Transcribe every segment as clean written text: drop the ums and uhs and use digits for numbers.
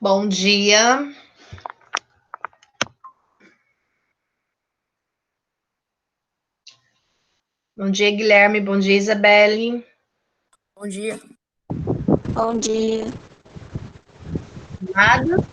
Bom dia. Bom dia, Guilherme. Bom dia, Isabelle. Bom dia. Bom dia. Nada.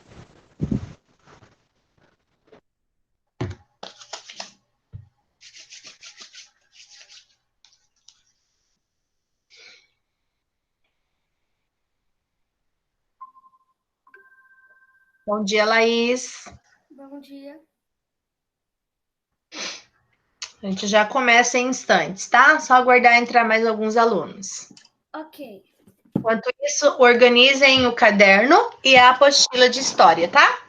Bom dia, Laís. Bom dia. A gente já começa em instantes, tá? Só aguardar entrar mais alguns alunos. Ok. Enquanto isso, organizem o caderno e a apostila de história, tá?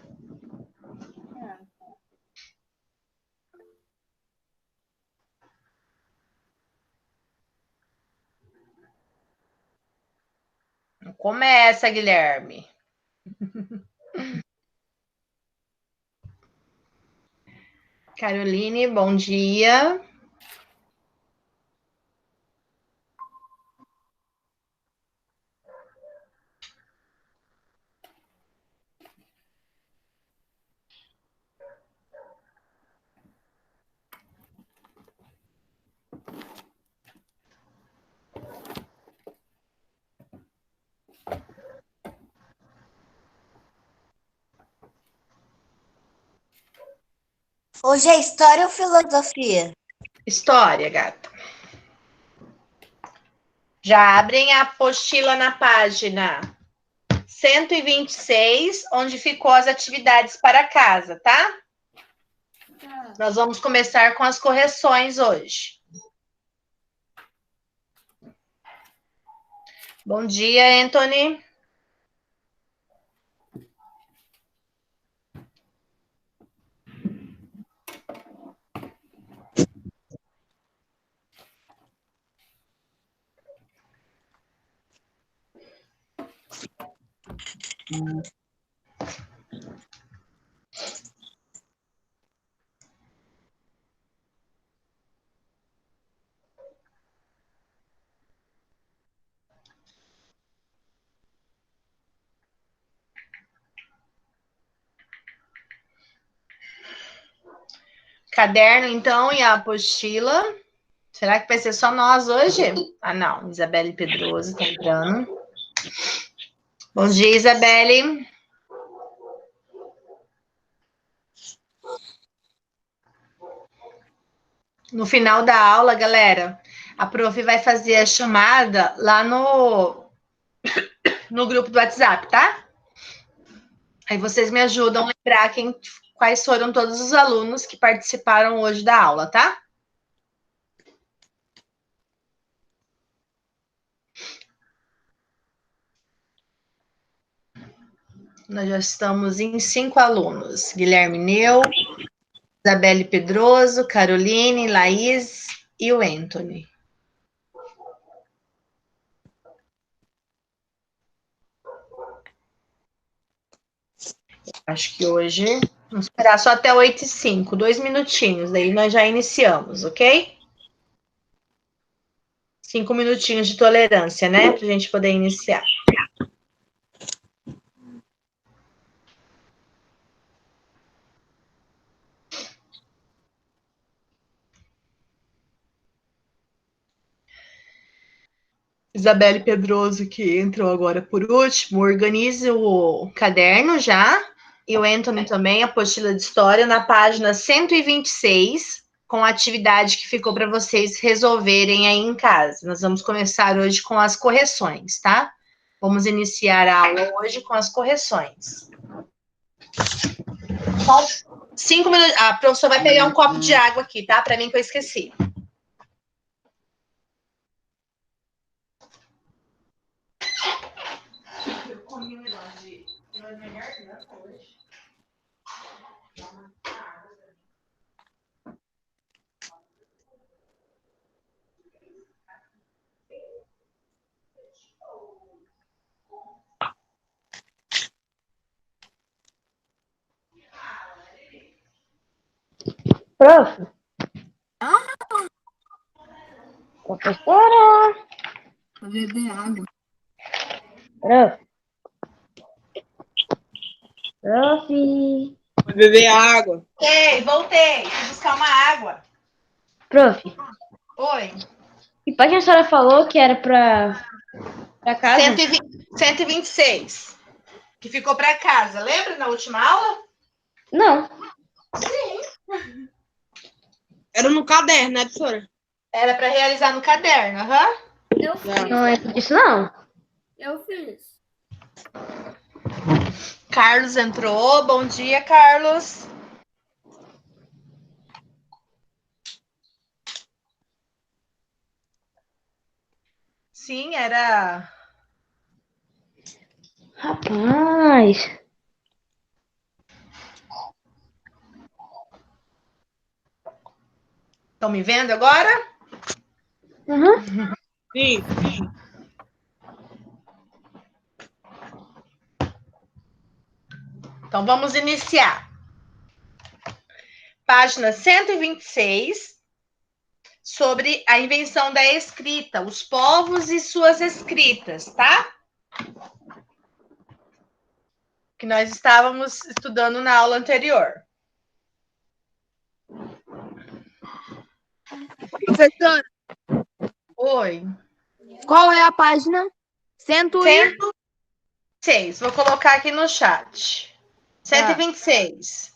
Começa, Guilherme. Caroline, bom dia. Hoje é história ou filosofia? História, gata. Já abrem a apostila na página 126, onde ficou as atividades para casa, tá? Nós vamos começar com as correções hoje. Bom dia, Anthony. Caderno, então, e a apostila. Será que vai ser só nós hoje? Ah, não. Isabelle Pedroso tá entrando. Bom dia, Isabelle. No final da aula, galera, a prof vai fazer a chamada lá no grupo do WhatsApp, tá? Aí vocês me ajudam a lembrar quais foram todos os alunos que participaram hoje da aula, tá? Nós já estamos em 5 alunos. Guilherme Neu, Isabelle Pedroso, Caroline, Laís e o Anthony. Acho que hoje vamos esperar só até 8h05, 2 minutinhos, daí nós já iniciamos, ok? 5 minutinhos de tolerância, né? Pra gente poder iniciar. Isabelle Pedroso, que entrou agora por último, organize o caderno já, e o Anthony também, a apostila de história, na página 126, com a atividade que ficou para vocês resolverem aí em casa. Nós vamos começar hoje com as correções, tá? Vamos iniciar a aula hoje com as correções. Só 5 minutos. A professora vai pegar um copo de água aqui, tá? Para mim que eu esqueci. Eu comi um negócio de garganta hoje. Prof. Professora. Vou beber água. Prof. Prof. Vai beber água. Ei, voltei. Fui buscar uma água. Prof. Oi. Que página a senhora falou que era pra casa? 126. Que ficou para casa. Lembra na última aula? Não. Era no caderno, né, professora? Era para realizar no caderno, aham. Eu fiz. Não é disso, não. Eu fiz. Carlos entrou. Bom dia, Carlos. Sim, era. Rapaz. Estão me vendo agora? Uhum. Sim. Então vamos iniciar. Página 126, sobre a invenção da escrita, os povos e suas escritas, tá? Que nós estávamos estudando na aula anterior. Professora, Oi. qual é a página? 126. Vou colocar aqui no chat. 126.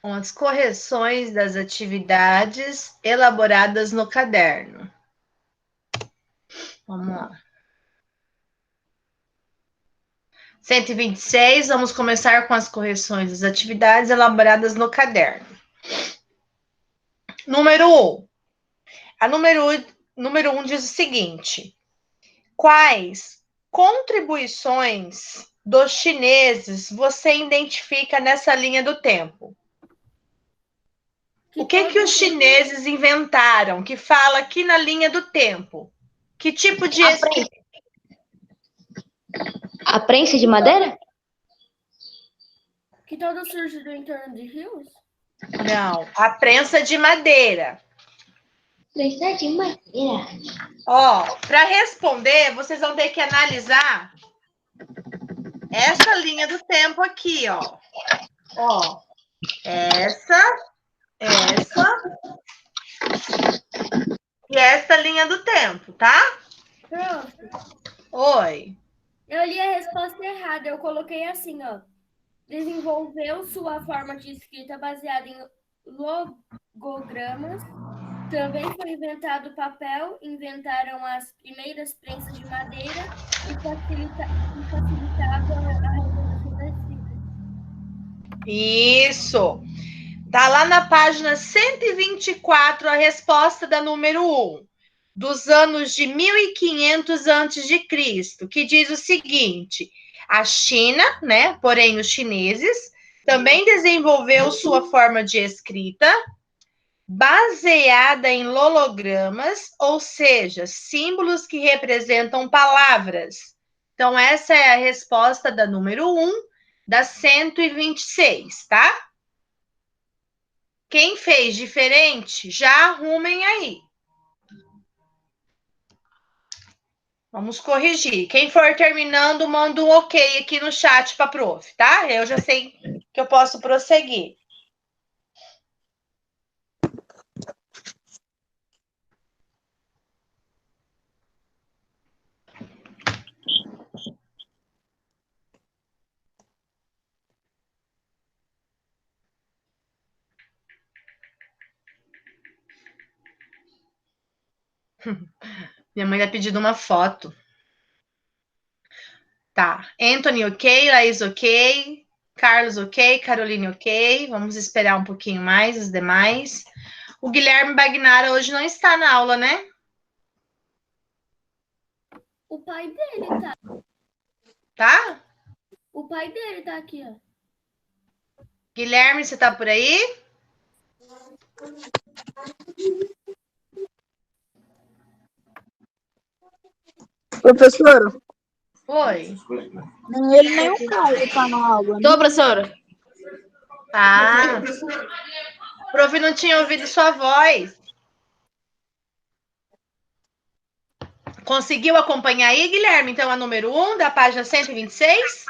Com as correções das atividades elaboradas no caderno. Vamos lá. 126, vamos começar com as correções das atividades elaboradas no caderno. Número 1. A número 1 diz o seguinte: quais contribuições dos chineses você identifica nessa linha do tempo? O que os chineses inventaram que fala aqui na linha do tempo? Que tipo de A prensa de madeira? Que todo surgido em torno de rios? Não, a prensa de madeira. Prensa de madeira. Ó, para responder, vocês vão ter que analisar essa linha do tempo aqui, ó. Ó, essa e essa linha do tempo, tá? Prof, Oi. eu li a resposta errada. Eu coloquei assim, ó. Desenvolveu sua forma de escrita baseada em logogramas. Também foi inventado o papel, inventaram as primeiras prensas de madeira e facilitavam a resolução da escrita. Isso. Tá lá na página 124 a resposta da número 1, dos anos de 1500 a.C., que diz o seguinte: a China, né, porém os chineses, também desenvolveu sua forma de escrita baseada em lologramas, ou seja, símbolos que representam palavras. Então, essa é a resposta da número 1 das 126, tá? Quem fez diferente, já arrumem aí. Vamos corrigir. Quem for terminando, manda um ok aqui no chat para a prof, tá? Eu já sei que eu posso prosseguir. Minha mãe tá pedindo uma foto. Tá. Anthony, ok. Laís, ok. Carlos, ok. Caroline, ok. Vamos esperar um pouquinho mais os demais. O Guilherme Bagnara hoje não está na aula, né? O pai dele tá. Tá? O pai dele tá aqui, ó. Guilherme, você tá por aí? Professora, Oi. nem ele nem o Caio tá na aula, né? Tô, professora. Ah, o prof não tinha ouvido sua voz. Conseguiu acompanhar aí, Guilherme? Então, a número 1 da página 126?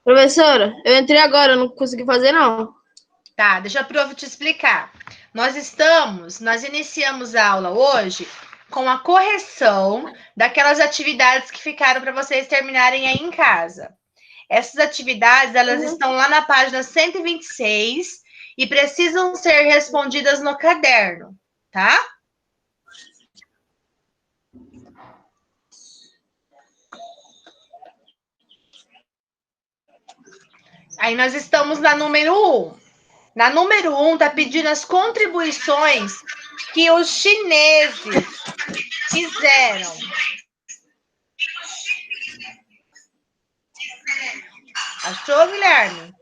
Professora, eu entrei agora, eu não consegui fazer, não. Tá, deixa a prof te explicar. Nós iniciamos a aula hoje com a correção daquelas atividades que ficaram para vocês terminarem aí em casa. Essas atividades, elas estão lá na página 126 e precisam ser respondidas no caderno, tá? Aí nós estamos na número 1. Na número 1, está pedindo as contribuições que os chineses fizeram. Achou, Guilherme?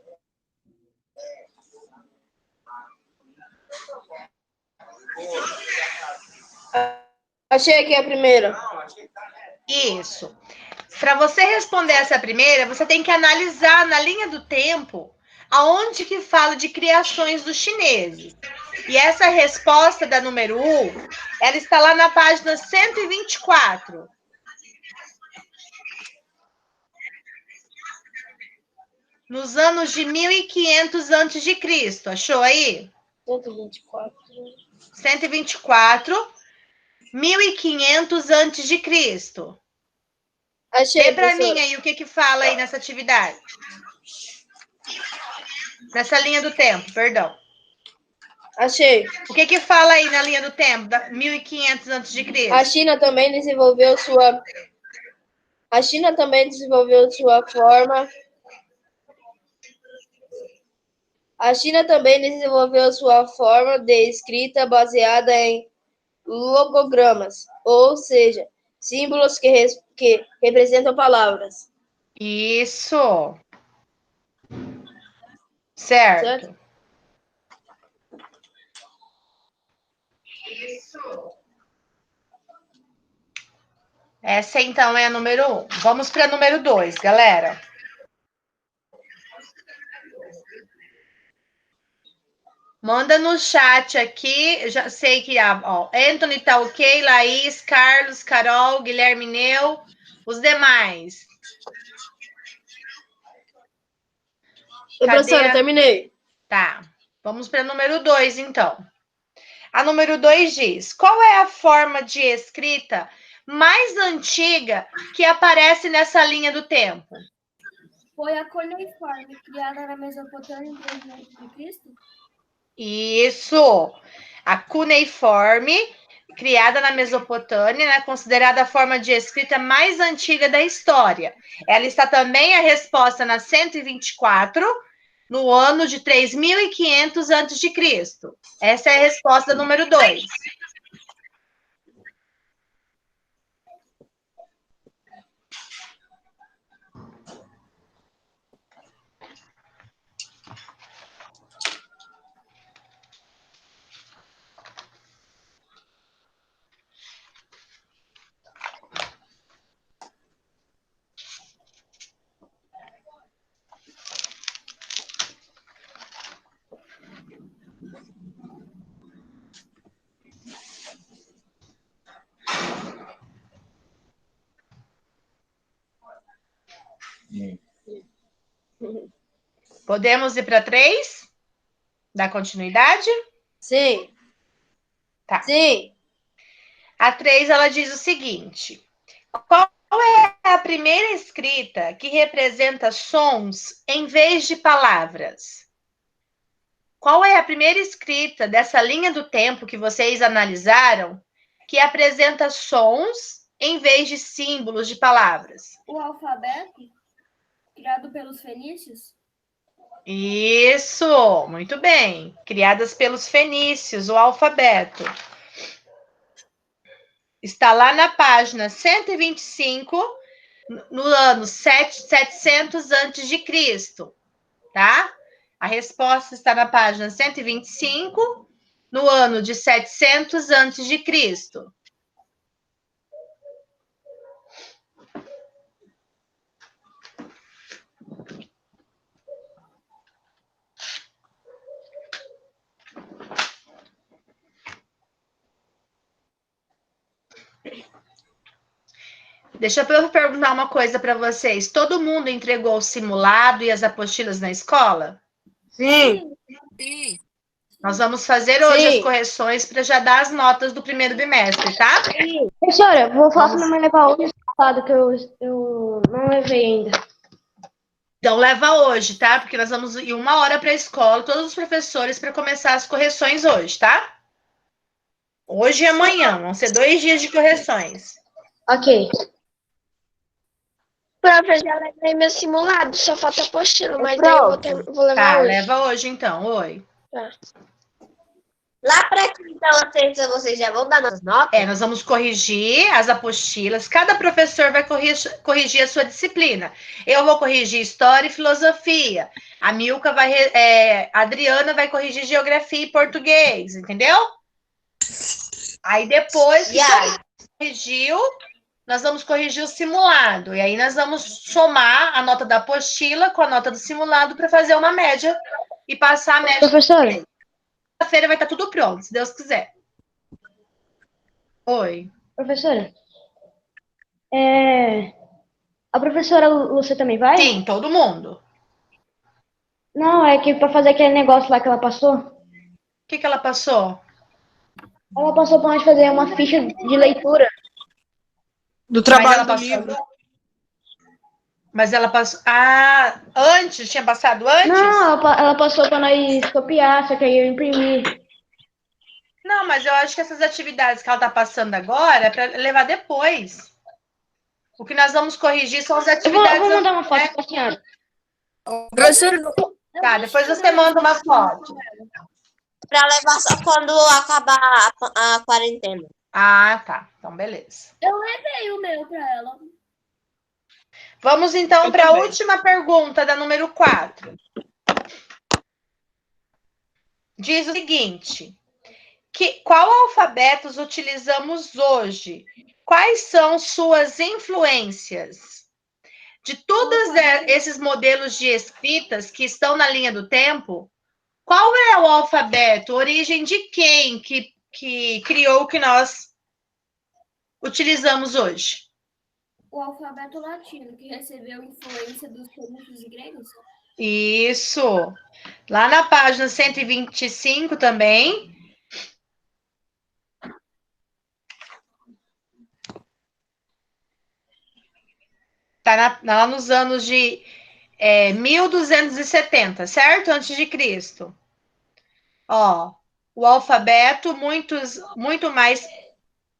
Achei aqui a primeira. Isso. Para você responder essa primeira, você tem que analisar na linha do tempo aonde que fala de criações dos chineses. E essa resposta da número 1, ela está lá na página 124. Nos anos de 1500 a.C. Achou aí? 124. 124, 1500 a.C. Achei, Vê para professora. mim aí o que fala aí nessa atividade. Nessa linha do tempo, perdão. Achei. O que fala aí na linha do tempo, da 1500 a.C.? A China também desenvolveu sua forma. A China também desenvolveu sua forma de escrita baseada em logogramas, ou seja, símbolos que representam palavras. Isso. Certo. Isso. Essa, então, é a número 1. Vamos para a número 2, galera. Manda no chat aqui. Já sei que ó, Anthony tá ok, Laís, Carlos, Carol, Guilherme Neu, os demais. Professora, terminei. Tá. Vamos para a número 2, então. A número 2 diz: qual é a forma de escrita mais antiga que aparece nessa linha do tempo? Foi a cuneiforme, criada na Mesopotâmia em 3000 a.C.? Isso! A cuneiforme, criada na Mesopotâmia, né, considerada a forma de escrita mais antiga da história. Ela está também a resposta na 124, no ano de 3500 a.C. Essa é a resposta número 2. Podemos ir para 3? Dar continuidade? Sim. Tá. Sim. A 3, ela diz o seguinte: qual é a primeira escrita que representa sons em vez de palavras? Qual é a primeira escrita dessa linha do tempo que vocês analisaram que apresenta sons em vez de símbolos de palavras? O alfabeto, criado pelos fenícios? Isso, muito bem. Criadas pelos fenícios, o alfabeto. Está lá na página 125, no ano 700 a.C. tá? A resposta está na página 125, no ano de 700 antes de Cristo. Deixa eu perguntar uma coisa para vocês. Todo mundo entregou o simulado e as apostilas na escola? Sim. Nós vamos fazer hoje as Sim. correções para já dar as notas do primeiro bimestre, tá? Professora, vou falar pra minha mãe levar hoje o resultado que eu não levei ainda. Então, leva hoje, tá? Porque nós vamos ir 1 hora para a escola, todos os professores, para começar as correções hoje, tá? Hoje e amanhã, vão ser 2 dias de correções. Ok. Prof, já levei meu simulado, só falta apostila, mas daí eu vou levar Tá, hoje. leva hoje então. Oi. Lá pra quinta ou sexta vocês já vão dar nossas notas? Nós vamos corrigir as apostilas. Cada professor vai corrigir a sua disciplina. Eu vou corrigir História e Filosofia. A Milka a Adriana vai corrigir Geografia e Português, entendeu? Aí depois que todo mundo corrigiu, nós vamos corrigir o simulado. E aí nós vamos somar a nota da apostila com a nota do simulado para fazer uma média e passar a média. Professora? Segunda-feira vai estar tudo pronto, se Deus quiser. Oi. Professora? A professora Lúcia também vai? Sim, todo mundo. Não, é que pra fazer aquele negócio lá que ela passou. O que ela passou? Ela passou pra nós fazer uma ficha de leitura. Do Mas trabalho ela do passou. livro. Mas ela passou. Ah, antes? Tinha passado antes? Não, ela passou pra nós copiar, só que aí eu imprimi. Não, mas eu acho que essas atividades que ela tá passando agora é para levar depois. O que nós vamos corrigir são as Eu atividades. vou mandar uma foto pra senhora. Professora, Tá, depois você manda uma foto. Pra levar só quando acabar a quarentena. Ah, tá. Então, beleza. Eu levei o meu pra ela. Vamos então Eu para a também. última pergunta, da número 4. Diz o seguinte: qual alfabetos utilizamos hoje? Quais são suas influências? De todos esses modelos de escritas que estão na linha do tempo, qual é o alfabeto? Origem de quem que criou o que nós utilizamos hoje? O alfabeto latino, que recebeu influência dos fênixos e gregos. Isso. Lá na página 125 também. Tá lá nos anos de 1270, certo? Antes de Cristo. Ó, o alfabeto muito mais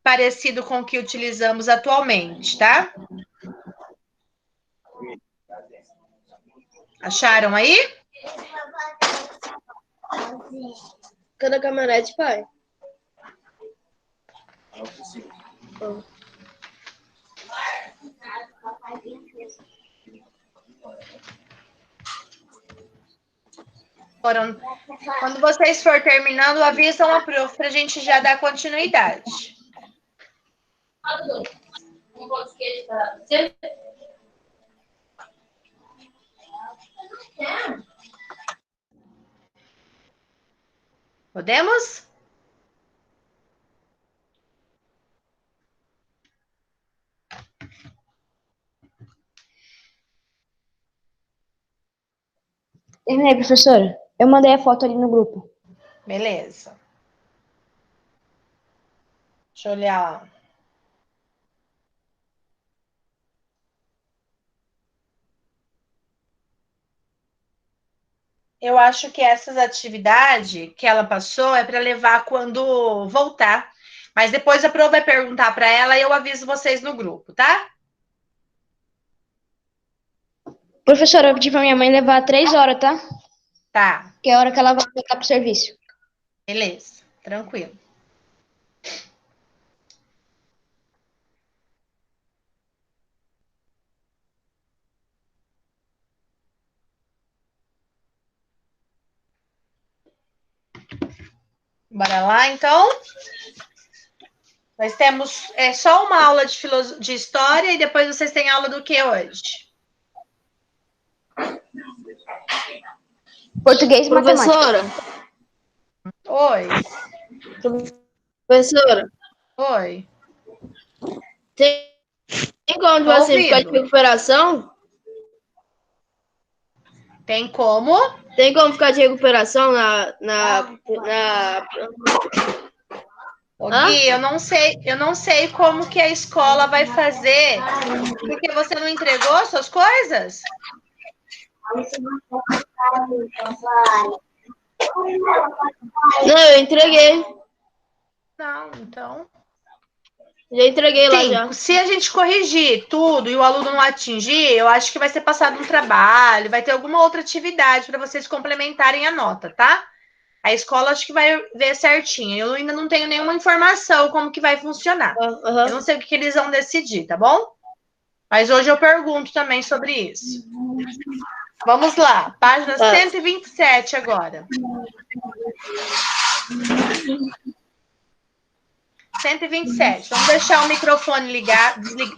parecido com o que utilizamos atualmente, tá? Acharam aí? Cada camarada, pai. Quando vocês for terminando, avisam a prof para a gente já dar continuidade. Podemos? Terminei, professora. Eu mandei a foto ali no grupo. Beleza. Deixa eu olhar. Eu acho que essas atividades que ela passou é para levar quando voltar. Mas depois a Pro vai perguntar para ela e eu aviso vocês no grupo, tá? Professora, eu pedi pra minha mãe levar 3 horas, tá? Tá, Que é a hora que ela vai voltar pro serviço. beleza. Tranquilo. Bora lá, então. Nós temos só uma aula de história e depois vocês têm aula do que hoje? Português e matemática. Professora, Oi, professora, oi. tem como, tipo Tô assim, ficar de ouvindo. recuperação? Tem como? Tem como ficar de recuperação na... Ô, Hã? Gui, eu não sei como que a escola vai fazer, porque você não entregou suas coisas? Não, eu entreguei. Não, então. Já entreguei lá Sim, já. se a gente corrigir tudo e o aluno não atingir, eu acho que vai ser passado um trabalho, vai ter alguma outra atividade para vocês complementarem a nota, tá? A escola acho que vai ver certinho. Eu ainda não tenho nenhuma informação como que vai funcionar. Eu não sei o que eles vão decidir, tá bom? Mas hoje eu pergunto também sobre isso. Vamos lá, página 127 agora. 127. Vamos deixar o microfone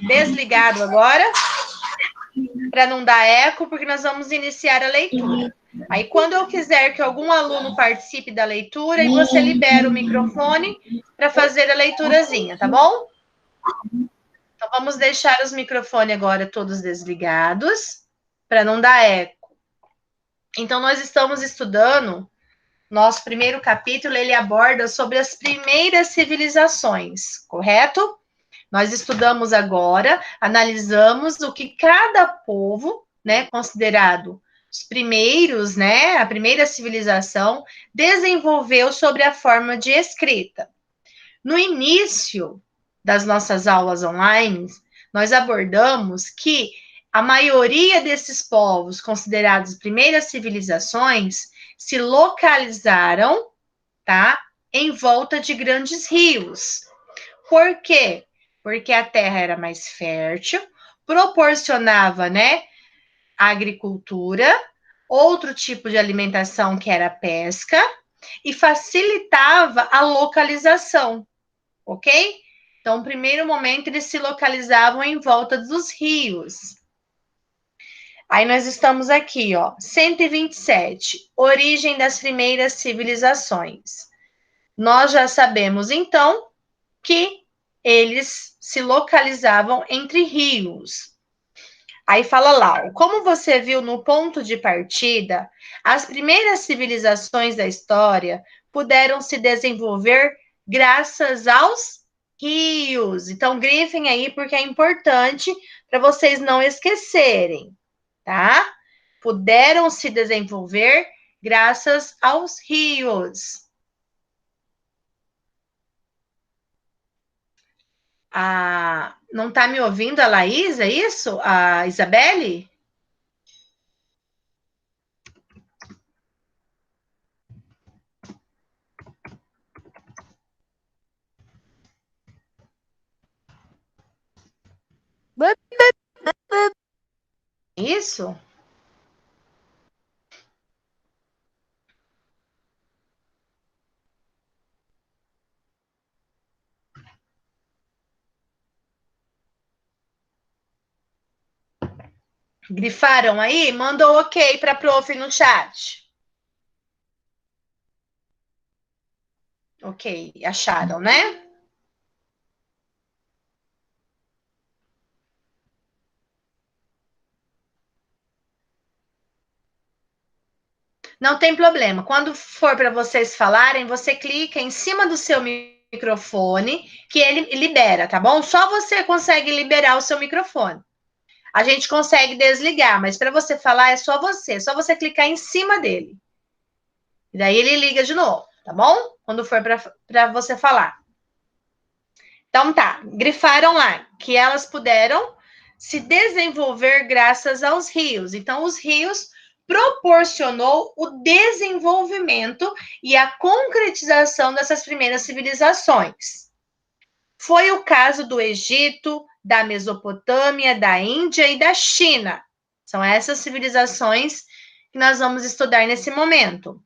desligado agora, para não dar eco, porque nós vamos iniciar a leitura. Aí, quando eu quiser que algum aluno participe da leitura, e você libera o microfone para fazer a leiturazinha, tá bom? Então, vamos deixar os microfones agora todos desligados, para não dar eco. Então, nós estamos estudando, nosso primeiro capítulo, ele aborda sobre as primeiras civilizações, correto? Nós estudamos agora, analisamos o que cada povo, né, considerado os primeiros, né, a primeira civilização, desenvolveu sobre a forma de escrita. No início das nossas aulas online, nós abordamos que a maioria desses povos, considerados primeiras civilizações, se localizaram, tá, em volta de grandes rios. Por quê? Porque a terra era mais fértil, proporcionava, né, a agricultura, outro tipo de alimentação que era a pesca, e facilitava a localização, ok? Então, no primeiro momento, eles se localizavam em volta dos rios. Aí nós estamos aqui, ó, 127, origem das primeiras civilizações. Nós já sabemos, então, que eles se localizavam entre rios. Aí fala lá, como você viu no ponto de partida, as primeiras civilizações da história puderam se desenvolver graças aos rios. Então, grifem aí, porque é importante para vocês não esquecerem, tá? Puderam se desenvolver graças aos rios. Não está me ouvindo a Laís, é isso? A Isabelle? Isso? Grifaram aí? Mandou ok para a prof no chat. Ok, acharam, né? Não tem problema. Quando for para vocês falarem, você clica em cima do seu microfone, que ele libera, tá bom? Só você consegue liberar o seu microfone. A gente consegue desligar, mas para você falar é só você clicar em cima dele. E daí ele liga de novo, tá bom? Quando for para você falar. Então tá, grifaram lá que elas puderam se desenvolver graças aos rios. Então, os rios proporcionou o desenvolvimento e a concretização dessas primeiras civilizações. Foi o caso do Egito, da Mesopotâmia, da Índia e da China. São essas civilizações que nós vamos estudar nesse momento.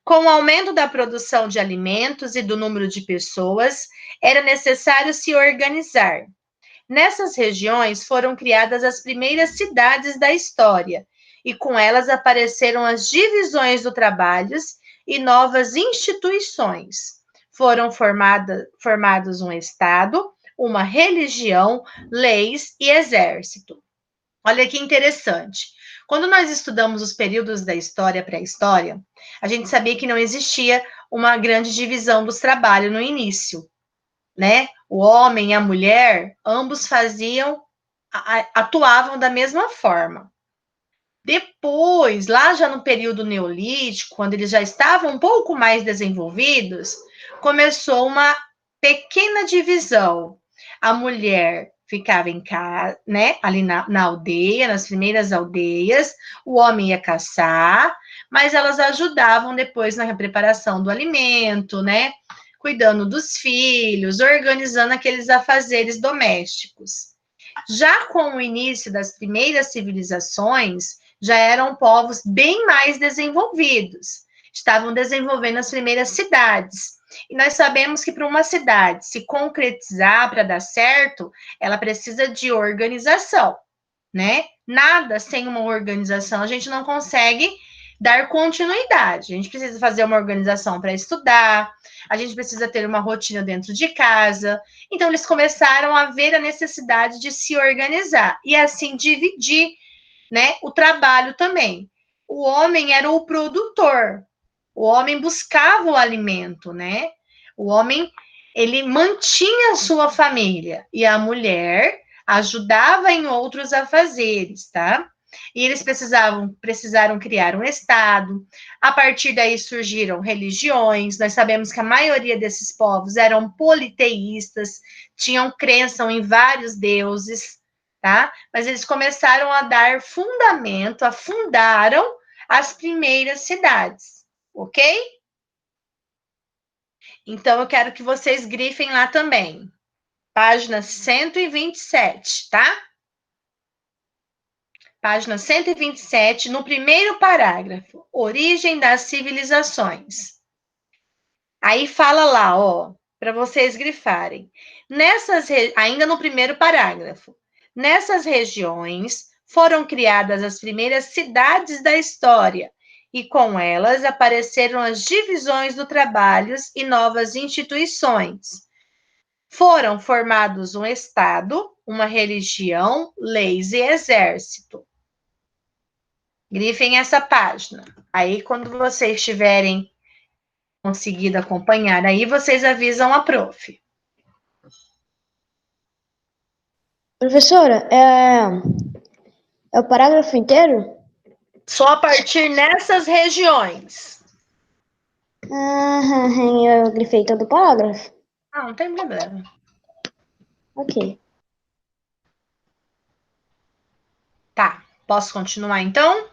Com o aumento da produção de alimentos e do número de pessoas, era necessário se organizar. Nessas regiões foram criadas as primeiras cidades da história, e com elas apareceram as divisões do trabalho e novas instituições. Foram formados um Estado, uma religião, leis e exército. Olha que interessante. Quando nós estudamos os períodos da história pré-história, a gente sabia que não existia uma grande divisão dos trabalhos no início, né? O homem e a mulher, ambos atuavam da mesma forma. Depois, lá já no período neolítico, quando eles já estavam um pouco mais desenvolvidos, começou uma pequena divisão. A mulher ficava em casa, né, ali na aldeia, nas primeiras aldeias, o homem ia caçar, mas elas ajudavam depois na preparação do alimento, né, cuidando dos filhos, organizando aqueles afazeres domésticos. Já com o início das primeiras civilizações, já eram povos bem mais desenvolvidos, estavam desenvolvendo as primeiras cidades. E nós sabemos que para uma cidade se concretizar, para dar certo, ela precisa de organização, né? Nada sem uma organização a gente não consegue dar continuidade. A gente precisa fazer uma organização para estudar, a gente precisa ter uma rotina dentro de casa. Então, eles começaram a ver a necessidade de se organizar e assim dividir, né, o trabalho também. O homem era o produtor, o homem buscava o alimento, né? O homem, ele mantinha a sua família e a mulher ajudava em outros afazeres, tá? E eles precisaram criar um Estado. A partir daí surgiram religiões. Nós sabemos que a maioria desses povos eram politeístas, tinham crença em vários deuses, tá? Mas eles começaram a dar fundamento, fundaram as primeiras cidades, ok? Então, eu quero que vocês grifem lá também. Página 127, tá? Página 127, no primeiro parágrafo, origem das civilizações. Aí fala lá, ó, para vocês grifarem. Ainda no primeiro parágrafo, nessas regiões foram criadas as primeiras cidades da história, e com elas apareceram as divisões do trabalho e novas instituições. Foram formados um Estado, uma religião, leis e exército. Grifem essa página. Aí, quando vocês tiverem conseguido acompanhar, aí vocês avisam a prof. Professora, é o parágrafo inteiro? Só a partir nessas regiões. Eu grifei todo o parágrafo. Não tem problema. Ok. Tá, posso continuar então?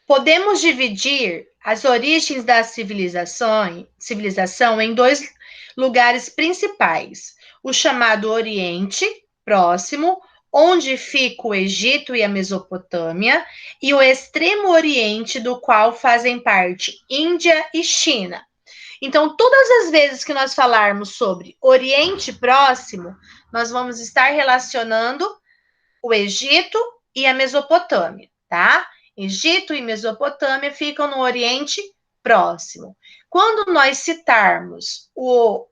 Podemos dividir as origens da civilização em dois lugares principais. O chamado Oriente Próximo, onde fica o Egito e a Mesopotâmia, e o Extremo Oriente, do qual fazem parte Índia e China. Então, todas as vezes que nós falarmos sobre Oriente Próximo, nós vamos estar relacionando o Egito e a Mesopotâmia, tá? Egito e Mesopotâmia ficam no Oriente Próximo. Quando nós citarmos o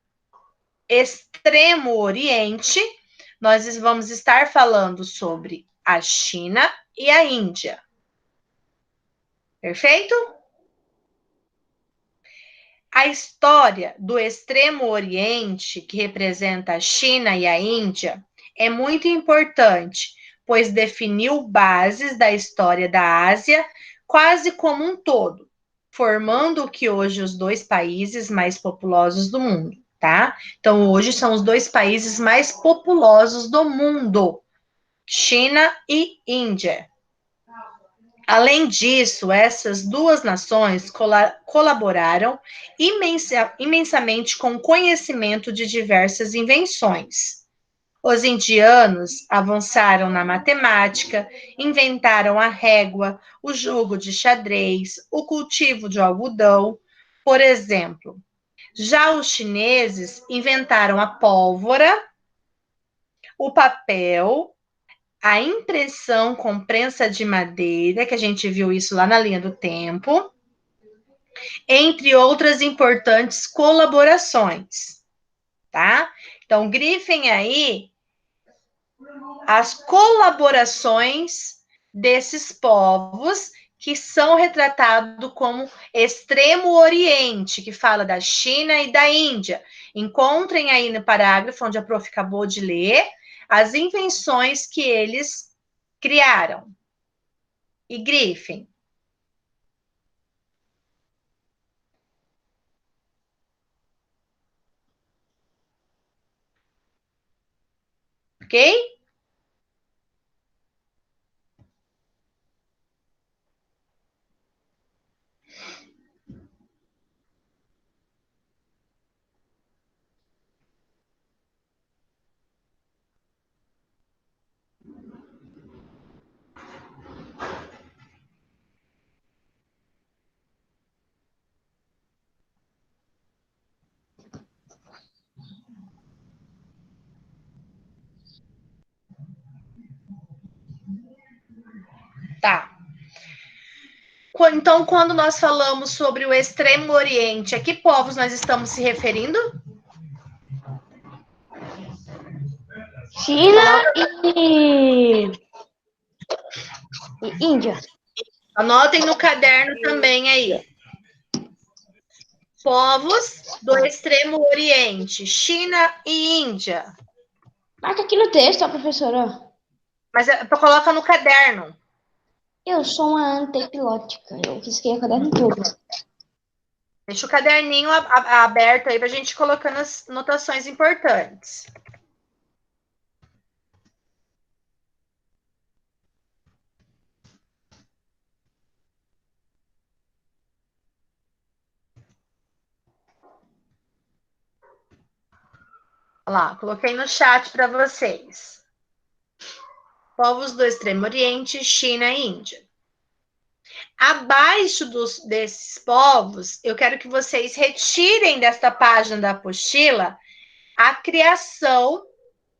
Extremo Oriente, nós vamos estar falando sobre a China e a Índia. Perfeito? A história do Extremo Oriente, que representa a China e a Índia, é muito importante, pois definiu bases da história da Ásia quase como um todo, formando o que hoje os dois países mais populosos do mundo, tá? Então, hoje são os dois países mais populosos do mundo, China e Índia. Além disso, essas duas nações colaboraram imensamente com o conhecimento de diversas invenções. Os indianos avançaram na matemática, inventaram a régua, o jogo de xadrez, o cultivo de algodão, por exemplo. Já os chineses inventaram a pólvora, o papel, a impressão com prensa de madeira, que a gente viu isso lá na linha do tempo, entre outras importantes colaborações, tá? Então, grifem aí as colaborações desses povos que são retratados como Extremo Oriente, que fala da China e da Índia. Encontrem aí no parágrafo onde a prof acabou de ler as invenções que eles criaram. E grifem. Ok? Tá. Então, quando nós falamos sobre o Extremo Oriente, a que povos nós estamos se referindo? China e Índia. Anotem no caderno também aí. Povos do Extremo Oriente, China e Índia. Marca aqui no texto, ó, professora. Mas coloca no caderno. Eu sou uma antipilótica. Eu risquei o caderno todo. Deixa o caderninho aberto aí para a gente ir colocando as notações importantes. Olha lá, coloquei no chat para vocês. Povos do Extremo Oriente, China e Índia. Abaixo desses povos, eu quero que vocês retirem desta página da apostila a criação,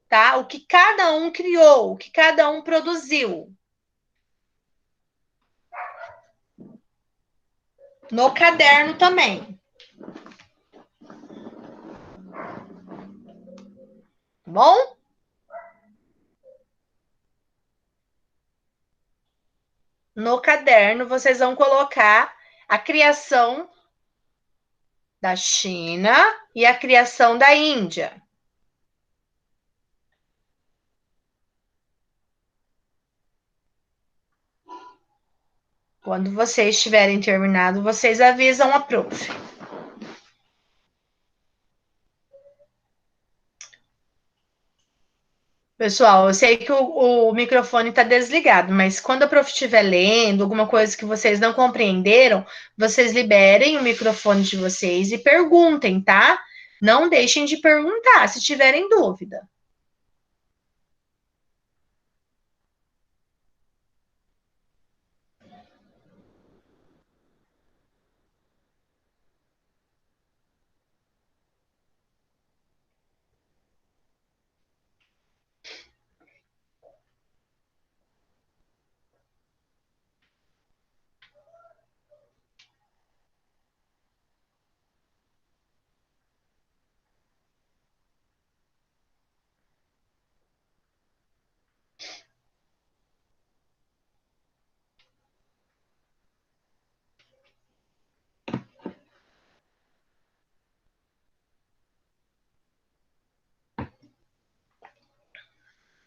tá? O que cada um criou, o que cada um produziu. No caderno também. Bom? No caderno, vocês vão colocar a criação da China e a criação da Índia. Quando vocês tiverem terminado, vocês avisam a prof. Pessoal, eu sei que o microfone está desligado, mas quando a prof estiver lendo alguma coisa que vocês não compreenderam, vocês liberem o microfone de vocês e perguntem, tá? Não deixem de perguntar se tiverem dúvida.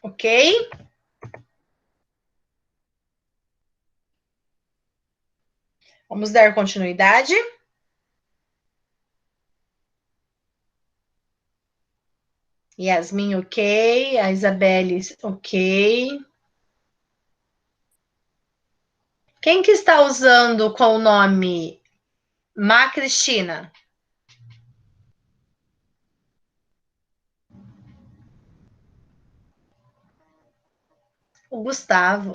Ok? Vamos dar continuidade. Yasmin, ok. A Isabelle, ok. Quem que está usando com o nome Ma Cristina? O Gustavo.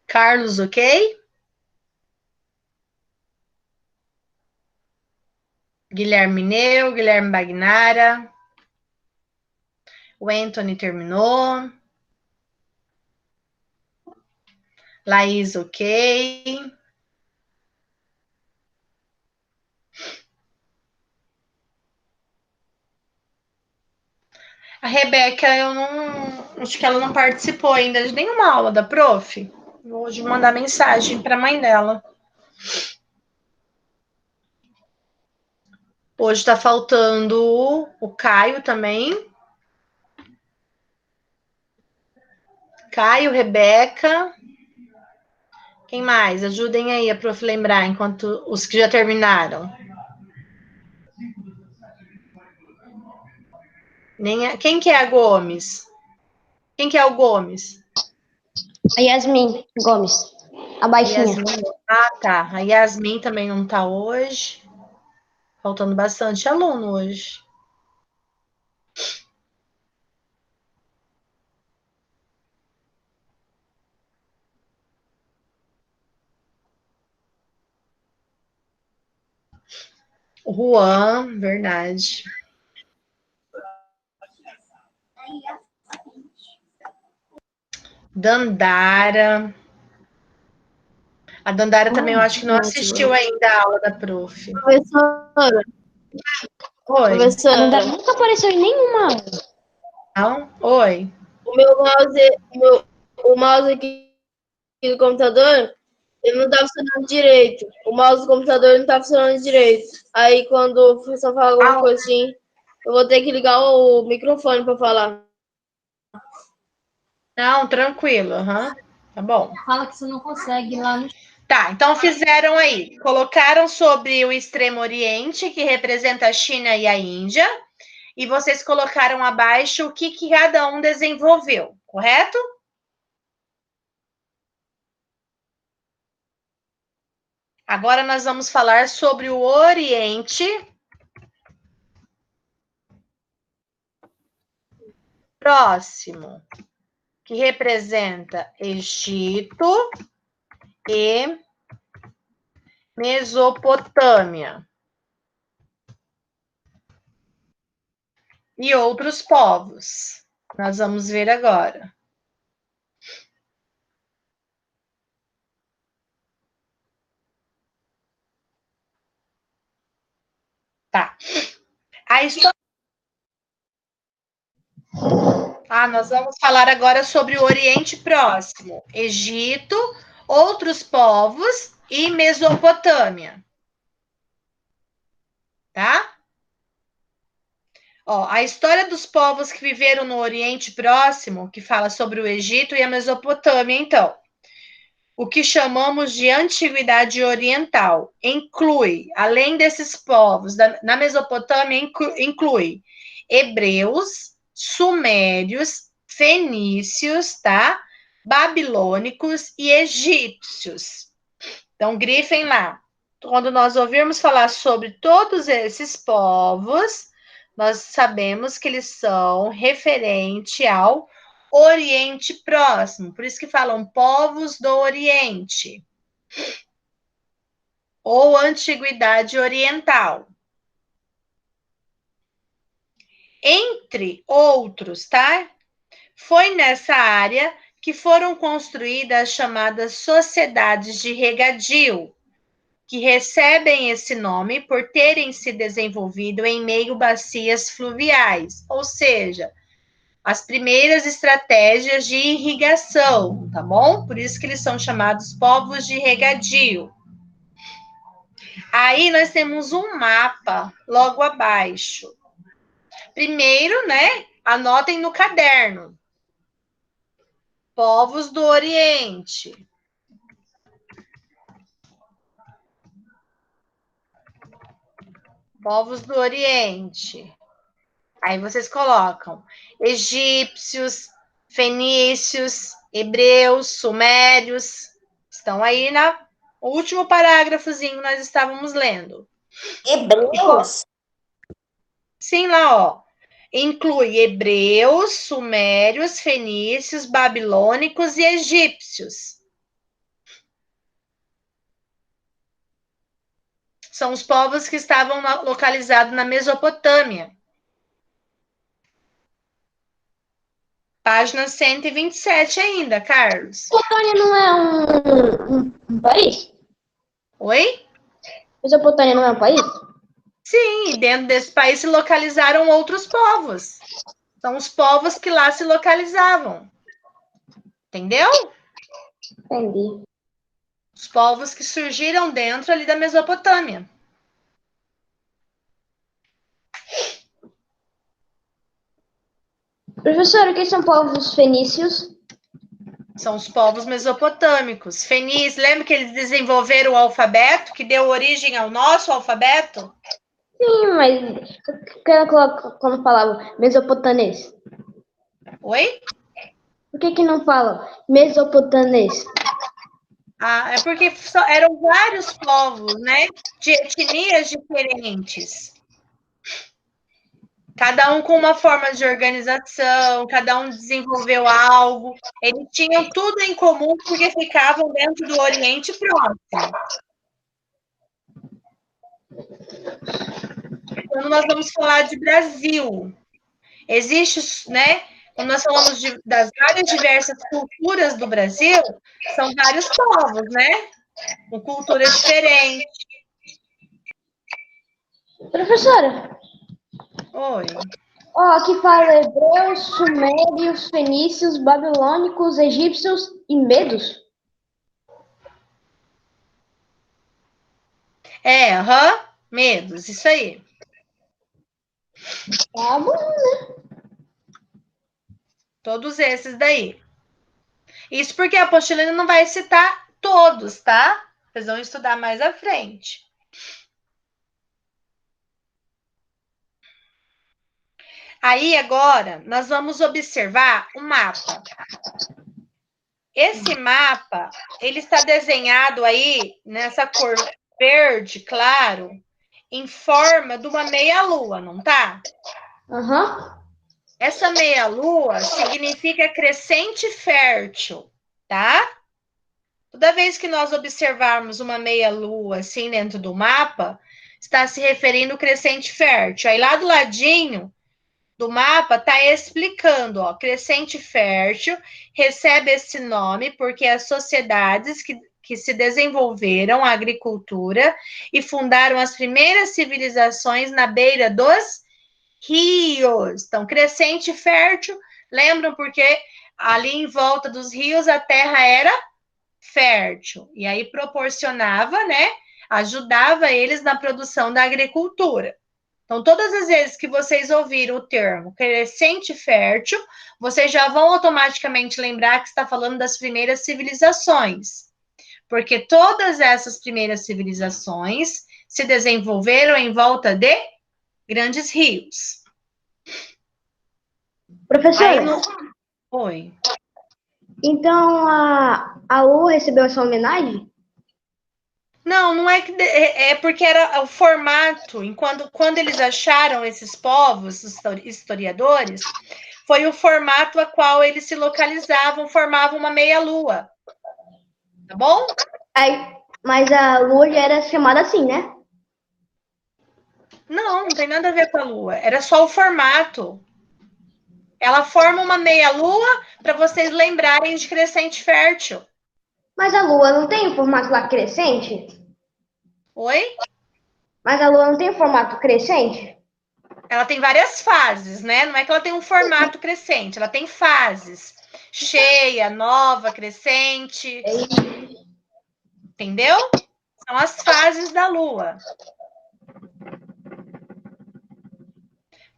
Carlos, ok? Guilherme Neu, Guilherme Bagnara. O Anthony terminou. Laís, ok. A Rebeca, eu não. Acho que ela não participou ainda de nenhuma aula da prof. Vou hoje mandar mensagem para a mãe dela. Hoje está faltando o Caio também. Caio, Rebeca. Quem mais? Ajudem aí a prof lembrar, enquanto os que já terminaram. Quem que é a Gomes? Quem que é o Gomes? A Yasmin Gomes, a baixinha. Yasmin. Ah, tá. A Yasmin também não tá hoje. Faltando bastante aluno hoje. O Juan, verdade. Dandara. A Dandara também eu acho que não assistiu ainda a aula da prof. Professora, Oi. A professora, Nanda nunca apareceu em nenhuma aula. Não? Oi. o mouse aqui do computador, ele não tá funcionando direito. O mouse do computador não tá funcionando direito. Aí quando o professor fala alguma coisa assim, eu vou ter que ligar o microfone para falar. Não, tranquilo. Uhum. Tá bom. Fala que você não consegue ir lá no... Tá, então fizeram aí. Colocaram sobre o Extremo Oriente, que representa a China e a Índia. E vocês colocaram abaixo o que cada um desenvolveu, correto? Agora nós vamos falar sobre o Oriente Próximo, que representa Egito e Mesopotâmia. E outros povos. Nós vamos ver agora. Tá. A história... nós vamos falar agora sobre o Oriente Próximo, Egito, outros povos e Mesopotâmia. Tá? Ó, a história dos povos que viveram no Oriente Próximo, que fala sobre o Egito e a Mesopotâmia, então. O que chamamos de Antiguidade Oriental inclui, além desses povos, na Mesopotâmia, inclui hebreus, sumérios, fenícios, tá? Babilônicos e egípcios. Então, grifem lá. Quando nós ouvirmos falar sobre todos esses povos, nós sabemos que eles são referente ao Oriente Próximo. Por isso que falam povos do Oriente. Ou Antiguidade Oriental. Entre outros, tá? Foi nessa área que foram construídas as chamadas sociedades de regadio, que recebem esse nome por terem se desenvolvido em meio bacias fluviais, ou seja, as primeiras estratégias de irrigação, tá bom? Por isso que eles são chamados povos de regadio. Aí nós temos um mapa logo abaixo. Primeiro, né, anotem no caderno. Povos do Oriente. Povos do Oriente. Aí vocês colocam egípcios, fenícios, hebreus, sumérios. Estão aí O último parágrafozinho nós estávamos lendo. Hebreus? Sim, lá, ó. Inclui hebreus, sumérios, fenícios, babilônicos e egípcios. São os povos que estavam localizados na Mesopotâmia. Página 127 ainda, Carlos. Mesopotâmia não é um país? Oi? Mesopotâmia não é um país? Sim, e dentro desse país se localizaram outros povos. São os povos que lá se localizavam. Entendeu? Entendi. Os povos que surgiram dentro ali da Mesopotâmia. Professora, quem são povos fenícios? São os povos mesopotâmicos. Fenícios, lembra que eles desenvolveram o alfabeto, que deu origem ao nosso alfabeto? Sim, mas quando falava mesopotamês? Oi? Por que não fala mesopotamês? Ah, é porque eram vários povos, né? De etnias diferentes. Cada um com uma forma de organização, cada um desenvolveu algo. Eles tinham tudo em comum porque ficavam dentro do Oriente Próximo. Quando nós vamos falar de Brasil, existe, né? Quando nós falamos das várias diversas culturas do Brasil, são vários povos, né? Com culturas diferentes. Professora, Oi. ó, aqui fala hebreus, sumérios, fenícios, babilônicos, egípcios e medos. Medos, isso aí. Tá bom. Todos esses daí. Isso porque a apostila não vai citar todos, tá? Vocês vão estudar mais à frente. Aí, agora, nós vamos observar o mapa. Esse mapa, ele está desenhado aí, nessa cor verde, claro, em forma de uma meia-lua, não tá? Aham. Essa meia-lua significa crescente fértil, tá? Toda vez que nós observarmos uma meia-lua assim dentro do mapa, está se referindo ao crescente fértil. Aí lá do ladinho do mapa está explicando, ó, crescente fértil recebe esse nome porque as sociedades que se desenvolveram a agricultura e fundaram as primeiras civilizações na beira dos rios. Então, crescente fértil, lembram porque ali em volta dos rios a terra era fértil e aí proporcionava, né, ajudava eles na produção da agricultura. Então, todas as vezes que vocês ouviram o termo crescente fértil, vocês já vão automaticamente lembrar que está falando das primeiras civilizações, porque todas essas primeiras civilizações se desenvolveram em volta de grandes rios. Professora, Oi. então a Lua recebeu essa homenagem? Não, não é que é porque era o formato, quando eles acharam esses povos, os historiadores, foi o formato a qual eles se localizavam, formavam uma meia-lua. Tá bom? Mas a Lua já era chamada assim, né? Não tem nada a ver com a Lua. Era só o formato. Ela forma uma meia-lua para vocês lembrarem de crescente fértil. Mas a Lua não tem o formato lá crescente? Oi? Mas a Lua não tem o formato crescente? Ela tem várias fases, né? Não é que ela tem um formato crescente, ela tem fases. Cheia, nova, crescente. Entendeu? São as fases da Lua.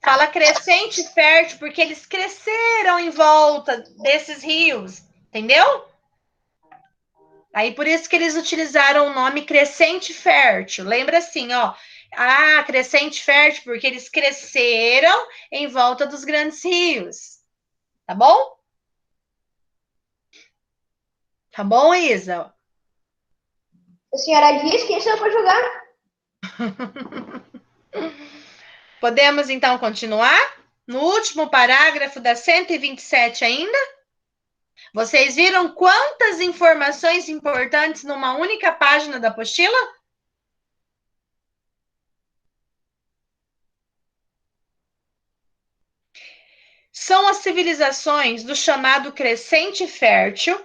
Fala crescente fértil porque eles cresceram em volta desses rios, entendeu? Aí por isso que eles utilizaram o nome crescente fértil. Lembra assim, ó. Ah, crescente fértil porque eles cresceram em volta dos grandes rios. Tá bom? Tá bom, Isa? A senhora disse que isso é para jogar. Podemos, então, continuar? No último parágrafo da 127 ainda? Vocês viram quantas informações importantes numa única página da apostila? São as civilizações do chamado Crescente Fértil,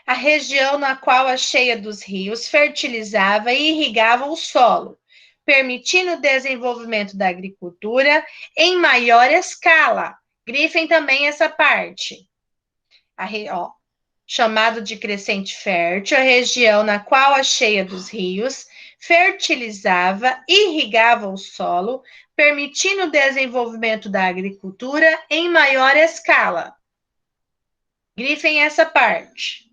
a região na qual a cheia dos rios fertilizava e irrigava o solo, permitindo o desenvolvimento da agricultura em maior escala. Grifem também essa parte. Chamado de Crescente Fértil, a região na qual a cheia dos rios fertilizava e irrigava o solo, permitindo o desenvolvimento da agricultura em maior escala. Grifem essa parte.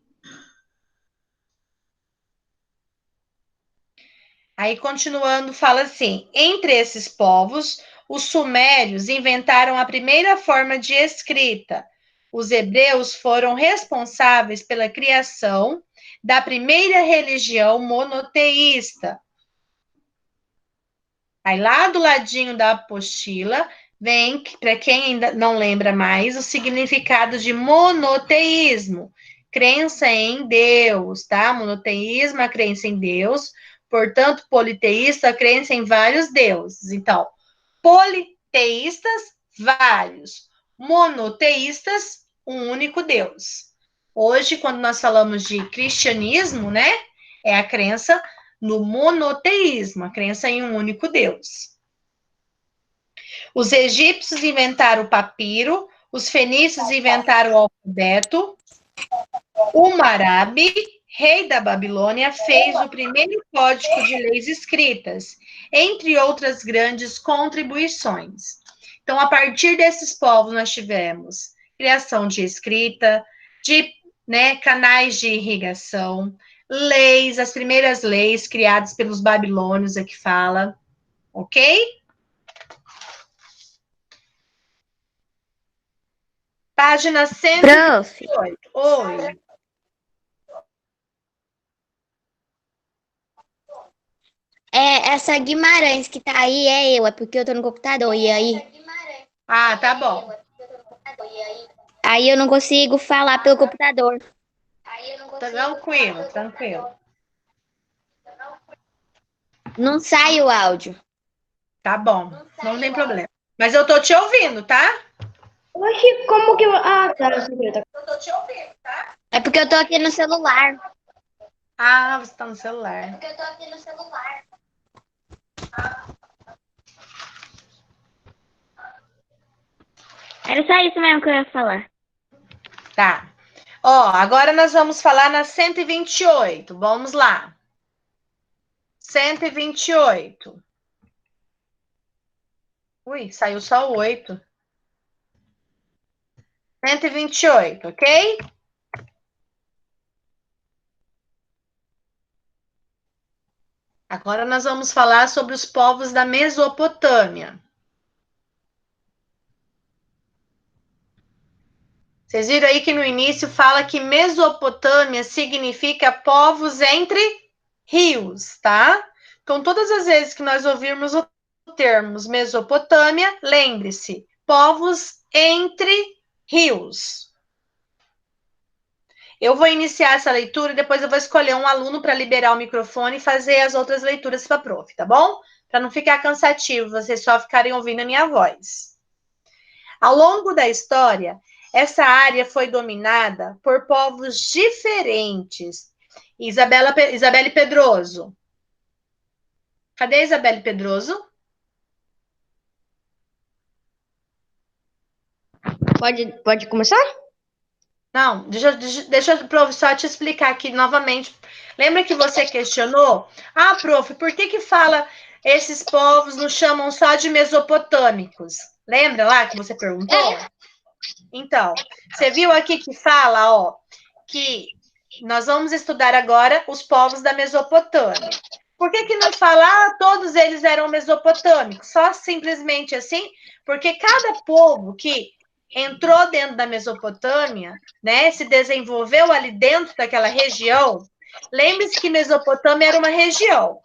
Aí, continuando, fala assim: entre esses povos, os sumérios inventaram a primeira forma de escrita. Os hebreus foram responsáveis pela criação da primeira religião monoteísta. Aí, lá do ladinho da apostila, vem, para quem ainda não lembra mais, o significado de monoteísmo. Crença em Deus, tá? Monoteísmo, a crença em Deus. Portanto, politeísta, a crença em vários deuses. Então, politeístas, vários. Monoteístas, um único Deus. Hoje, quando nós falamos de cristianismo, né? É a crença no monoteísmo, a crença em um único Deus. Os egípcios inventaram o papiro, os fenícios inventaram o alfabeto, o Marabi, rei da Babilônia, fez o primeiro código de leis escritas, entre outras grandes contribuições. Então, a partir desses povos, nós tivemos criação de escrita, de canais de irrigação, leis, as primeiras leis criadas pelos babilônios, aqui fala, ok? Página 128. Oi. Essa Guimarães que tá aí é porque eu tô no computador, e aí? Ah, tá bom. Aí eu não consigo falar pelo computador. Tranquilo, tranquilo. Não sai o áudio. Tá bom, não tem problema. Mas eu tô te ouvindo, tá? Oxi, como que... Ah, tá. Eu tô te ouvindo, tá? É porque eu tô aqui no celular. Ah, você tá no celular. É porque eu tô aqui no celular. Era só isso mesmo que eu ia falar. Tá. Ó, agora nós vamos falar na 128. Vamos lá. 128. Ui, saiu só o 8. 128, ok? Agora nós vamos falar sobre os povos da Mesopotâmia. Vocês viram aí que no início fala que Mesopotâmia significa povos entre rios, tá? Então, todas as vezes que nós ouvirmos o termo Mesopotâmia, lembre-se, povos entre rios. Eu vou iniciar essa leitura e depois eu vou escolher um aluno para liberar o microfone e fazer as outras leituras para a prof, tá bom? Para não ficar cansativo, vocês só ficarem ouvindo a minha voz. Ao longo da história, essa área foi dominada por povos diferentes. Isabelle Pedroso. Cadê a Isabelle Pedroso? Pode começar? Não, deixa o prof só te explicar aqui novamente. Lembra que você questionou? Ah, prof, por que fala esses povos nos chamam só de mesopotâmicos? Lembra lá que você perguntou? Então, você viu aqui que fala, ó, que nós vamos estudar agora os povos da Mesopotâmia. Por que não fala, todos eles eram mesopotâmicos? Só simplesmente assim, porque cada povo que entrou dentro da Mesopotâmia, né, se desenvolveu ali dentro daquela região, Lembre-se que Mesopotâmia era uma região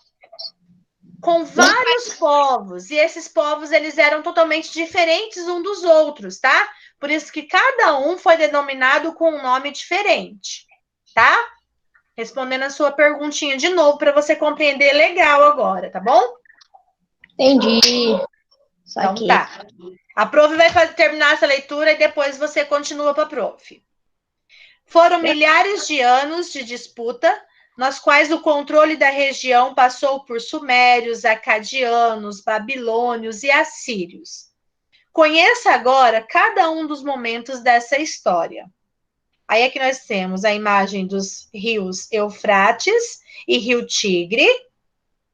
com vários povos, e esses povos eles eram totalmente diferentes uns dos outros, tá? Por isso que cada um foi denominado com um nome diferente, tá? Respondendo a sua perguntinha de novo para você compreender legal agora, tá bom? Entendi. Então Saquei. tá. A prof vai terminar essa leitura e depois você continua para a prof. Foram milhares de anos de disputa, nas quais o controle da região passou por sumérios, acadianos, babilônios e assírios. Conheça agora cada um dos momentos dessa história. Aí é que nós temos a imagem dos rios Eufrates e Rio Tigre,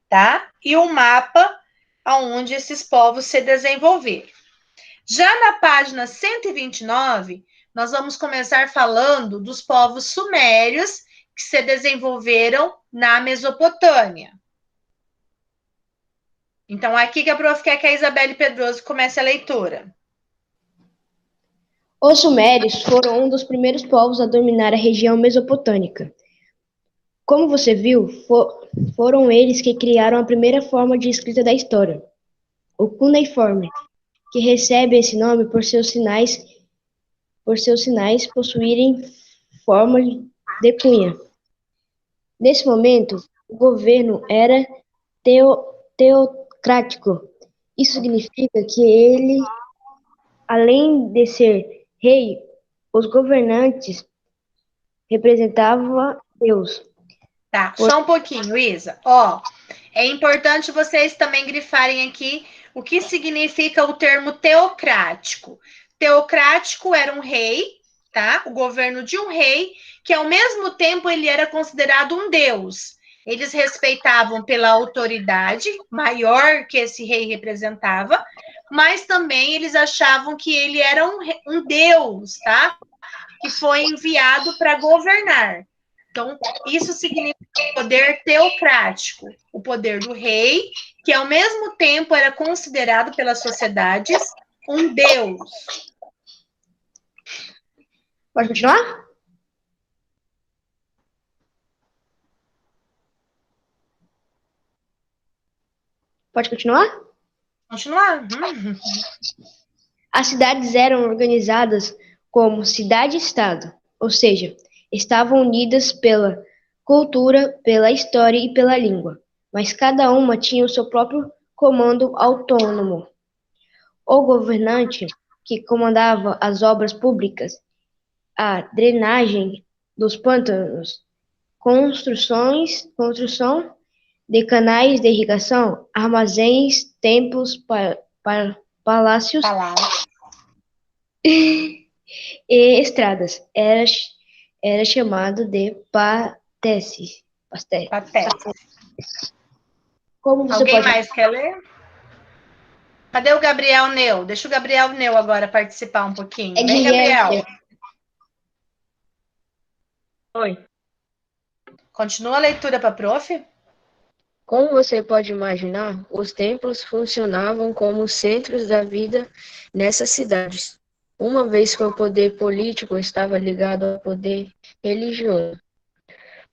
tá? E o mapa onde esses povos se desenvolveram. Já na página 129, nós vamos começar falando dos povos sumérios que se desenvolveram na Mesopotâmia. Então, aqui que a prof quer que a Isabelle Pedroso comece a leitura. Os sumérios foram um dos primeiros povos a dominar a região mesopotâmica. Como você viu, foram eles que criaram a primeira forma de escrita da história, o cuneiforme, que recebe esse nome por seus sinais possuírem forma de cunha. Nesse momento, o governo era teocrático. Isso significa que ele, além de ser rei, os governantes representavam Deus. Tá, só um pouquinho, Isa. Ó, é importante vocês também grifarem aqui o que significa o termo teocrático. Teocrático era um rei, tá? O governo de um rei, que ao mesmo tempo ele era considerado um deus. Eles respeitavam pela autoridade maior que esse rei representava, mas também eles achavam que ele era um deus, tá? Que foi enviado para governar. Então, isso significa poder teocrático, o poder do rei, que ao mesmo tempo era considerado pelas sociedades um deus. Pode continuar? Pode continuar? Continuar. As cidades eram organizadas como cidade-estado, ou seja, estavam unidas pela cultura, pela história e pela língua, mas cada uma tinha o seu próprio comando autônomo. O governante, que comandava as obras públicas, a drenagem dos pântanos, construção de canais de irrigação, armazéns, templos, palácios e estradas. Era chamado de patesse. Como você Alguém pode... mais quer ler? Cadê o Gabriel Neu? Deixa o Gabriel Neu agora participar um pouquinho. Vem, Gabriel. Oi. Continua a leitura para a prof. Como você pode imaginar, os templos funcionavam como centros da vida nessas cidades, uma vez que o poder político estava ligado ao poder religioso.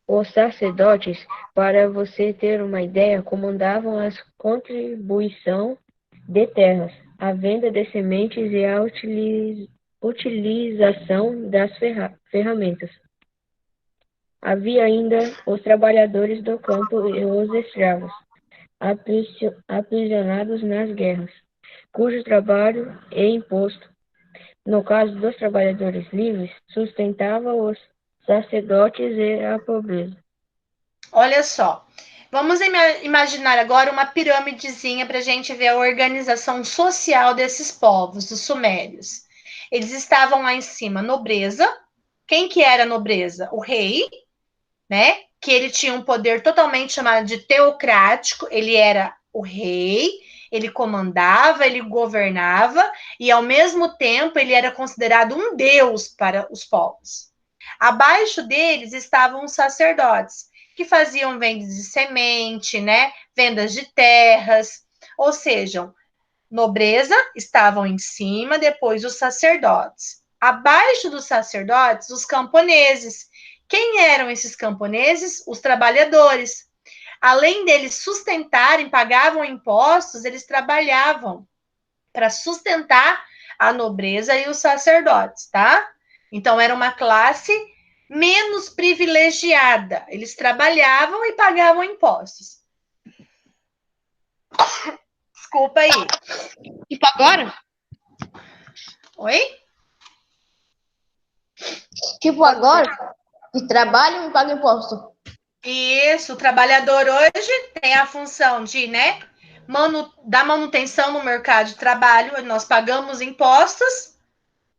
Os sacerdotes, para você ter uma ideia, comandavam a contribuição de terras, a venda de sementes e a utilização das ferramentas. Havia ainda os trabalhadores do campo e os escravos, aprisionados nas guerras, cujo trabalho e imposto, no caso dos trabalhadores livres, sustentava os sacerdotes e a pobreza. Olha só, vamos imaginar agora uma pirâmidezinha para a gente ver a organização social desses povos, dos sumérios. Eles estavam lá em cima, nobreza. Quem que era a nobreza? O rei, né? Que ele tinha um poder totalmente chamado de teocrático. Ele era o rei, ele comandava, ele governava e ao mesmo tempo ele era considerado um deus para os povos. Abaixo deles estavam os sacerdotes, que faziam vendas de semente, né? Vendas de terras, ou seja, nobreza estavam em cima, depois os sacerdotes. Abaixo dos sacerdotes, os camponeses, Quem eram esses camponeses? Os trabalhadores. Além deles sustentarem, pagavam impostos, eles trabalhavam para sustentar a nobreza e os sacerdotes, tá? Então, era uma classe menos privilegiada. Eles trabalhavam e pagavam impostos. Desculpa aí. Tipo agora? Oi? Tipo agora? Que trabalham e pagam imposto. Isso, o trabalhador hoje tem a função de, né, dar manutenção no mercado de trabalho, nós pagamos impostos,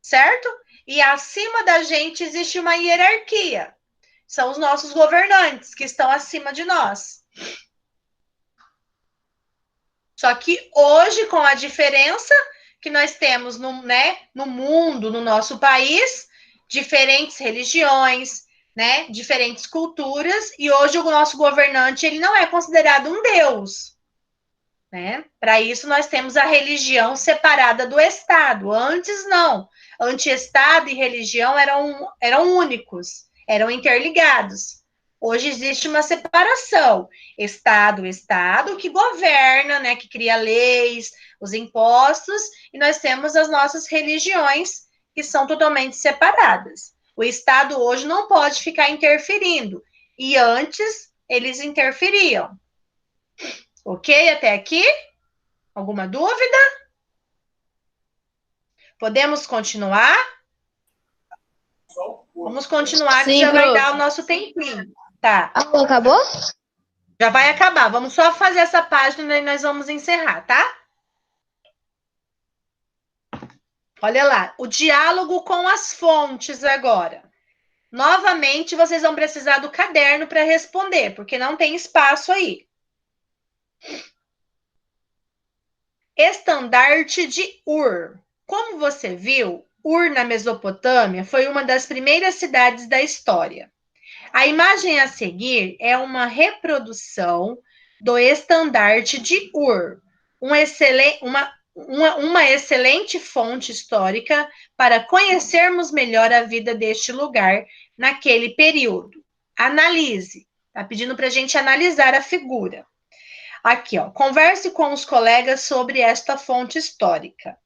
certo? E acima da gente existe uma hierarquia. São os nossos governantes que estão acima de nós. Só que hoje, com a diferença que nós temos no mundo, no nosso país, diferentes religiões, né, diferentes culturas, e hoje o nosso governante ele não é considerado um deus. Né? Para isso, nós temos a religião separada do Estado. Antes, não. Anti-Estado e religião eram únicos, eram interligados. Hoje existe uma separação. Estado, que governa, né, que cria leis, os impostos, e nós temos as nossas religiões, que são totalmente separadas. O Estado hoje não pode ficar interferindo. E antes, eles interferiam. Ok? Até aqui? Alguma dúvida? Podemos continuar? Vamos continuar, que Sim, já vai prof. dar o nosso tempinho. Tá. A aula acabou? Já vai acabar. Vamos só fazer essa página e nós vamos encerrar, tá? Olha lá. O diálogo com as fontes agora. Novamente, vocês vão precisar do caderno para responder, porque não tem espaço aí. Estandarte de Ur. Como você viu, Ur, na Mesopotâmia, foi uma das primeiras cidades da história. A imagem a seguir é uma reprodução do estandarte de Ur, uma excelente fonte histórica para conhecermos melhor a vida deste lugar naquele período. Analise. Está pedindo para a gente analisar a figura. Aqui, ó. Converse com os colegas sobre esta fonte histórica.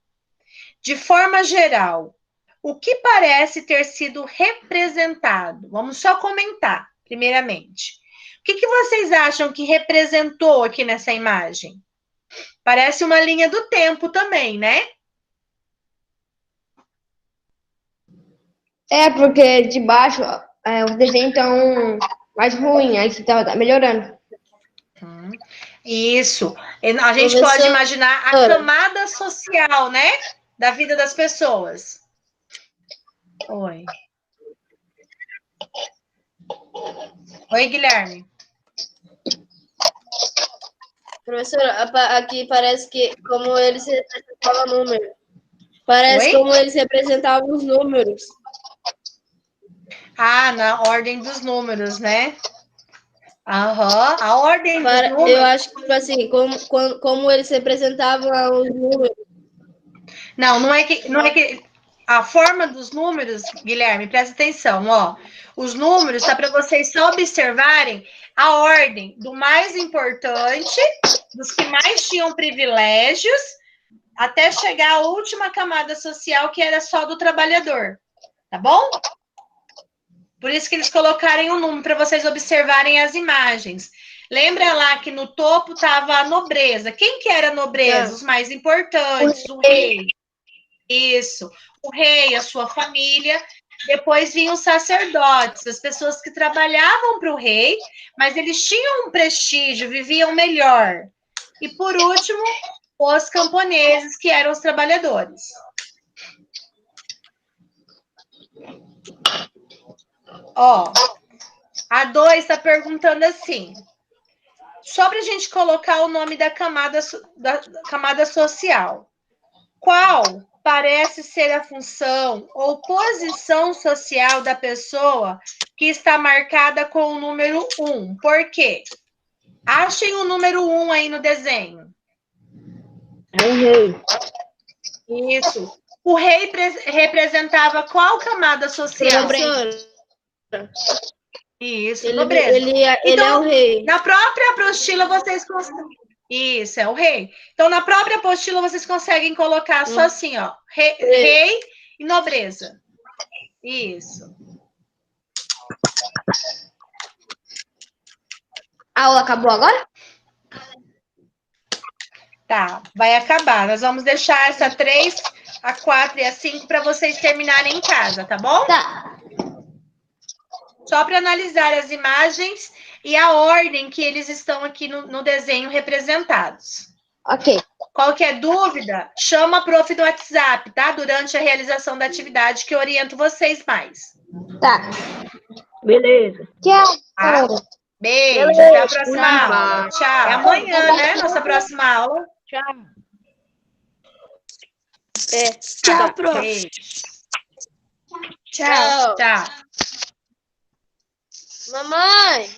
De forma geral, o que parece ter sido representado? Vamos só comentar, primeiramente. O que vocês acham que representou aqui nessa imagem? Parece uma linha do tempo também, né? É, porque de baixo os desenhos estão mais ruins, aí você tá melhorando. Isso. A gente pode imaginar a camada social, né? Da vida das pessoas. Oi. Oi, Guilherme. Professora, aqui parece que como eles representavam números. Parece Oi? como eles representavam os números. Ah, na ordem dos números, né? Aham, a ordem dos números. Eu acho que, tipo assim, como eles representavam os números. Não é que a forma dos números, Guilherme, presta atenção, ó. Os números tá para vocês só observarem a ordem do mais importante, dos que mais tinham privilégios, até chegar à última camada social, que era só do trabalhador. Tá bom? Por isso que eles colocaram um número para vocês observarem as imagens. Lembra lá que no topo estava a nobreza. Quem que era a nobreza? Os mais importantes, o rei. Isso. O rei, a sua família. Depois vinham os sacerdotes, as pessoas que trabalhavam para o rei, mas eles tinham um prestígio, viviam melhor. E, por último, os camponeses, que eram os trabalhadores. Ó, a 2 está perguntando assim, só para a gente colocar o nome da camada social. Qual parece ser a função ou posição social da pessoa que está marcada com o número 1? Por quê? Achem o número 1 aí no desenho. É o rei. Isso. O rei representava qual camada social? Professor, Isso, Ele, nobreza. ele é Então, o rei. Na própria apostila vocês conseguem. Isso, é o rei. Então, na própria apostila vocês conseguem colocar só assim, ó. Rei e nobreza. Isso. A aula acabou agora? Tá, vai acabar. Nós vamos deixar essa 3, a 4 e a 5 para vocês terminarem em casa, tá bom? Tá. Só para analisar as imagens e a ordem que eles estão aqui no desenho representados. Ok. Qualquer dúvida, chama a prof do WhatsApp, tá? Durante a realização da atividade, que eu oriento vocês mais. Tá. Beleza. Tchau. Tá? Beijo, até a próxima aula. Tchau. É amanhã, né? Nossa próxima aula. Tchau. Tchau, prof. Beijo. Tchau. Tchau. Mamãe!